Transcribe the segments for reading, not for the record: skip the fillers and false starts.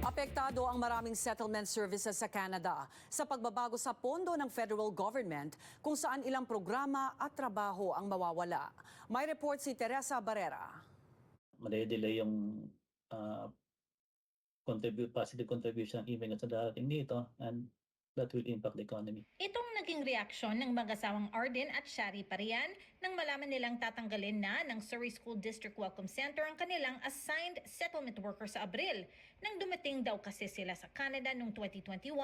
Apektado ang maraming settlement services sa Canada sa pagbabago sa pondo ng federal government kung saan ilang programa at trabaho ang mawawala. May report si Teresa Barrera. Made-delay yung positive contribution even sa darating dito, and that will impact the economy. Itong naging reaksyon ng mag-asawang Arden at Shari Parian nang malaman nilang tatanggalin na ng Surrey School District Welcome Center ang kanilang assigned settlement worker sa Abril. Nang dumating daw kasi sila sa Canada noong 2021,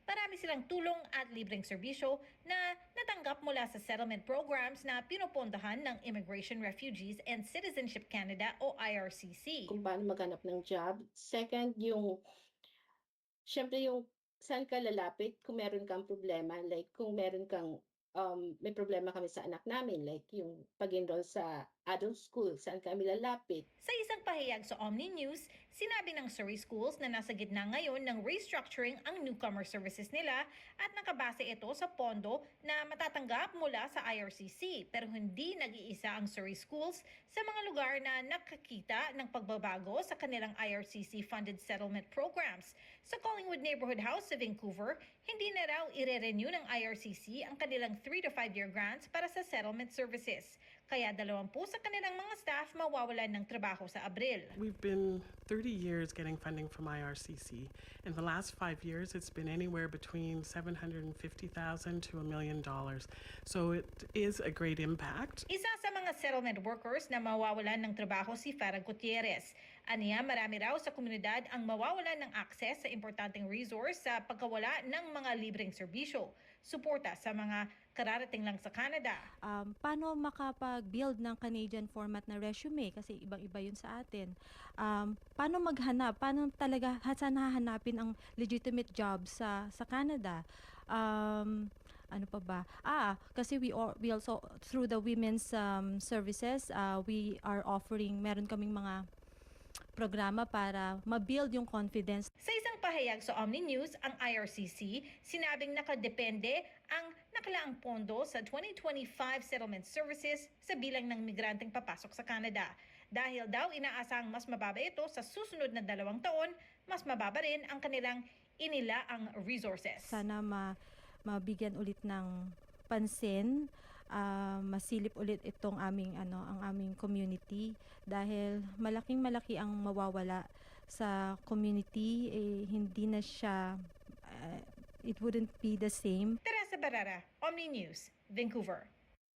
marami silang tulong at libreng serbisyo na natanggap mula sa settlement programs na pinopondahan ng Immigration, Refugees and Citizenship Canada o IRCC. Kung paano maghanap ng job. Second, syempre yung saan ka lalapit kung meron kang problema, like kung meron kang may problema kami sa anak namin, like yung pag-enroll sa adult school, saan kami lalapit. Sa isang pahayag sa Omni News, sinabi ng Surrey Schools na nasa gitna ngayon ng restructuring ang newcomer services nila at nakabase ito sa pondo na matatanggap mula sa IRCC, pero hindi nag-iisa ang Surrey Schools sa mga lugar na nakakita ng pagbabago sa kanilang IRCC-funded settlement programs. Sa Collingwood Neighborhood House sa Vancouver, hindi na raw ire-renew ng IRCC ang kanilang 3 to 5 year grants para sa settlement services. Kaya 20 sa kanilang mga staff mawawalan ng trabaho sa Abril. We've been 30 years getting funding from IRCC. In the last 5 years, it's been anywhere between $750,000 to $1 million. So it is a great impact. Isa sa mga settlement workers na mawawalan ng trabaho si Farah Gutierrez. Aniya, marami raw sa komunidad ang mawawalan ng akses sa importanteng resource sa pagkawala ng mga libreng serbisyo. Suporta sa mga kararating lang sa Canada. Paano makapag-build ng Canadian format na resume? Kasi ibang-iba yun sa atin. Paano maghanap? Paano talaga saan hahanapin ang legitimate job sa Canada? Ano pa ba? Kasi we also, through the women's services, we are offering, meron kaming mga programa para ma-build yung confidence. Sa isang pahayag sa Omni News, ang IRCC sinabing nakadepende ang nakalaang pondo sa 2025 settlement services sa bilang ng migranteng papasok sa Canada. Dahil daw inaasang mas mababa ito sa susunod na 2 taon, mas mababa rin ang kanilang inilaang resources. Sana mabigyan ulit ng pansin, masilip ulit itong ang aming community dahil malaki ang mawawala sa community, hindi na siya it wouldn't be the same. Teresa Barrera, Omni News, Vancouver.